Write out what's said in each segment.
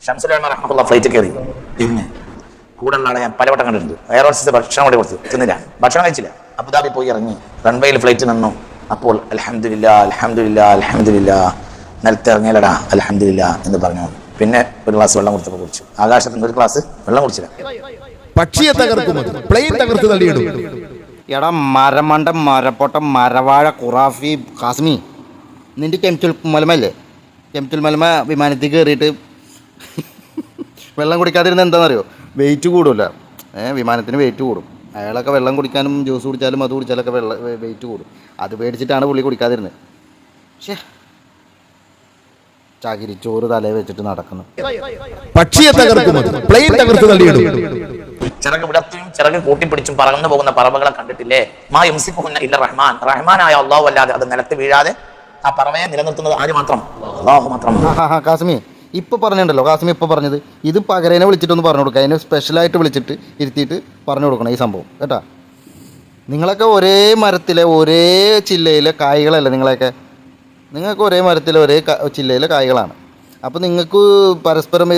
ഷംസുൽ റഹ്മത്തുള്ളാഹി ഫ്ലൈറ്റ് കയറി. പിന്നെ കൂടെ ഉള്ള ആളെ ഞാൻ പലവട്ടം കണ്ടിട്ടുണ്ട്. എയർ ഹോസ്റ്റസ് ഭക്ഷണം കൂടി കൊടുത്തു, തിന്നില്ല, ഭക്ഷണം കഴിച്ചില്ല. അബുദാബി പോയി ഇറങ്ങി, റൺവേയിൽ ഫ്ലൈറ്റ് നിന്നു. അപ്പോൾ അൽഹംദുലില്ലാ അൽഹംദുലില്ലാ അൽഹംദുലില്ലാ, നിലത്ത് ഇറങ്ങിയല്ലടാ അൽഹംദുലില്ലാ എന്ന് പറഞ്ഞു. പിന്നെ ഒരു ഗ്ലാസ് വെള്ളം കൊടുത്തപ്പോൾ കുടിച്ചു. ആകാശത്തിന് ഒരു ഗ്ലാസ് വെള്ളം കുടിച്ചില്ല. പക്ഷിയെ തകർക്കുന്നത് പ്ലെയിൻ തകർത്ത് തള്ളിയിടും. എടാ മരമണ്ട മരപ്പൊട്ട മരവാഴ ഖുറാഫി കാസ്മി, നിന്റെ കെമിക്കൽ മലമല്ലേ, കെമിക്കൽ മലമ വിമാനത്തിൽ കയറിയിട്ട് വെള്ളം കുടിക്കാതിരുന്ന എന്താണെന്നറിയോ? വെയിറ്റ് കൂടില്ല. വിമാനത്തിന് വെയിറ്റ് കൂടും. അയാളൊക്കെ വെള്ളം കുടിക്കാനും ജ്യൂസ് കുടിച്ചാലും അത് കുടിച്ചാലൊക്കെ വെയിറ്റ് കൂടും. അത് പേടിച്ചിട്ടാണ് പുള്ളി കുടിക്കാതിരുന്നത്. പക്ഷേ ചകിരിച്ചോറ് തലയിൽ വെച്ചിട്ട് നടക്കുന്നു. പക്ഷിയെ തകർക്കുന്നത് പ്ലെയിൻ തകർത്ത് തള്ളിയിടും. ചിറക് വിടത്തും ചിറക് കൂട്ടിപ്പിടിച്ചും പറന്നു പോകുന്ന പറവകളെ കണ്ടിട്ടില്ലേ? മാ യുംസിക്കുഹുന്ന ഇല്ല റഹ്മാൻ, റഹ്മാനായ അല്ലാഹു അല്ലാതെ അത് നിലത്ത് വീഴാതെ ആ പറവയെ നിലനിർത്തുന്നത് ആര് മാത്രം? അല്ലാഹു മാത്രം. കാസ്മി ഇപ്പോൾ പറഞ്ഞിട്ടുണ്ടല്ലോ, കാസ്മി ഇപ്പോൾ പറഞ്ഞത് ഇത് പകരേനെ വിളിച്ചിട്ടൊന്ന് പറഞ്ഞു കൊടുക്കുക. അതിനെ സ്പെഷ്യലായിട്ട് വിളിച്ചിട്ട് ഇരുത്തിയിട്ട് പറഞ്ഞു കൊടുക്കണം ഈ സംഭവം കേട്ടാ. നിങ്ങളൊക്കെ ഒരേ മരത്തിലെ ഒരേ ചില്ലയിലെ കായ്കളല്ലേ നിങ്ങളൊക്കെ? നിങ്ങൾക്ക് ഒരേ മരത്തിലെ ഒരേ ചില്ലയിലെ കായ്കളാണ്. അപ്പോൾ നിങ്ങൾക്ക് പരസ്പരം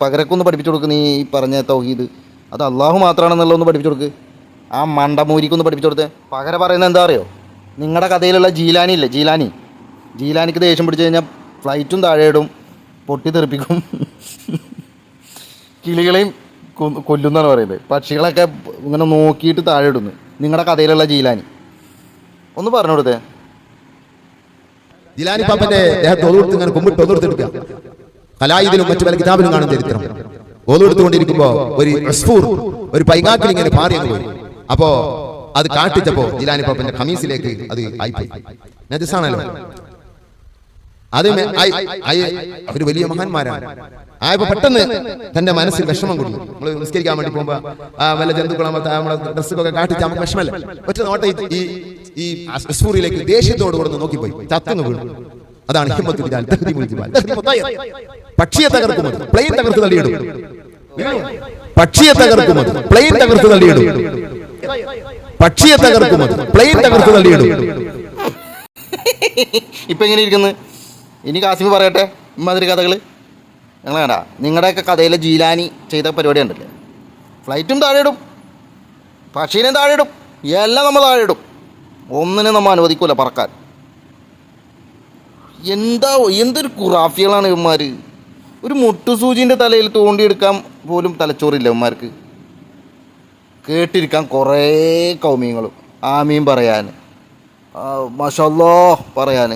പകരക്കൊന്ന് പഠിപ്പിച്ചു കൊടുക്കുന്ന ഈ പറഞ്ഞ തൗഹീദ് അത് അള്ളാഹു മാത്രമാണെന്നുള്ളതൊന്ന് പഠിപ്പിച്ചു കൊടുക്ക്. ആ മണ്ടമൂരിക്കൊന്ന് പഠിപ്പിച്ചു കൊടുത്തേ. പകരം പറയുന്നത് എന്താ അറിയോ? നിങ്ങളുടെ കഥയിലുള്ള ജീലാനി ഇല്ലേ, ജീലാനിക്ക് ദേഷ്യം പിടിച്ചു കഴിഞ്ഞാൽ ഫ്ലൈറ്റും താഴെ ഇടും, പൊട്ടി തെറിപ്പിക്കും, കിളികളെയും കൊല്ലുന്നാണ് പറയുന്നത്. പക്ഷികളൊക്കെ ഇങ്ങനെ നോക്കിയിട്ട് താഴെ ഇടുന്നു. നിങ്ങളുടെ കഥയിലുള്ള ജീലാനി ഒന്ന് പറഞ്ഞു കൊടുത്തേ. ജിലാനി പാപ്പന്റെ ദേഹത്ത് ഒതുകൊടുത്ത് ഇങ്ങനെ കുമ്പിട്ട് ഒതുകൊടുത്തെടുക്കുക. കലായിദിലും മറ്റു പല കിതാബിലും കാണുന്ന ചരിത്രം. ഒതുകൊടുത്തുകൊണ്ടിരിക്കുമ്പോ ഒരു പൈങ്ങാക്കിൽ ഇങ്ങനെ പാറി അങ്ങ് പോയി. അപ്പോ അത് കാട്ടിച്ചപ്പോ ജിലാനി പാപ്പന്റെ ഖമീസിലേക്ക് അത് ആയിപ്പോയി. നജസാണല്ലോ. അത് അവര് വലിയ മഹാന്മാരാണ്. ആയപ്പോ പെട്ടെന്ന് തന്റെ മനസ്സിൽ വിഷമം കൂടി. നമ്മള് നിസ്കരിക്കാൻ വേണ്ടി പോകുമ്പോ വല്ല ജന്തുക്കളും നമ്മളെ ഡ്രസ്സൊക്കെ കാട്ടിച്ച് നമുക്ക് വിഷമല്ല. ഒറ്റ നോട്ട ഈ അസ്ഫൂറിലേക്ക് ദേഷ്യത്തോട് കൂടെ നോക്കിപ്പോയി, ചത്തുന്നു വീണു. അതാണ് പക്ഷിയെ തകർക്കുന്നത് പ്ലെയിൻ തകർത്ത് തള്ളിയിടും. പക്ഷിയെ തകർക്കുന്നത് പ്ലെയിൻ തകർത്ത് തള്ളിയിടും. പക്ഷിയെ തകർക്കുന്നത് പ്ലെയിൻ തകർത്ത് തള്ളിയിടും. ഇപ്പൊ എങ്ങനെ ഇരിക്കുന്നു? ഇനി കാസിമി പറയട്ടെ ഇമാതിരി കഥകൾ. ഞങ്ങൾ വേണ്ട, നിങ്ങളുടെയൊക്കെ കഥയിലെ ജീലാനി ചെയ്ത പരിപാടി ഉണ്ടല്ലേ, ഫ്ലൈറ്റും താഴെ ഇടും, പക്ഷീനെയും താഴെ ഇടും, എല്ലാം നമ്മൾ താഴെ ഇടും. ഒന്നിനും നമ്മൾ അനുവദിക്കൂല പറക്കാൻ. എന്തൊരു ഖുറാഫികളാണ് ഇവന്മാർ. ഒരു മുട്ടുസൂചിൻ്റെ തലയിൽ തോണ്ടിയെടുക്കാൻ പോലും തലച്ചോറില്ല ഇവന്മാർക്ക്. കേട്ടിരിക്കാൻ കുറേ കൗമീങ്ങളും ആമീൻ പറയാൻ, മാഷാ അല്ലാഹ് പറയാൻ.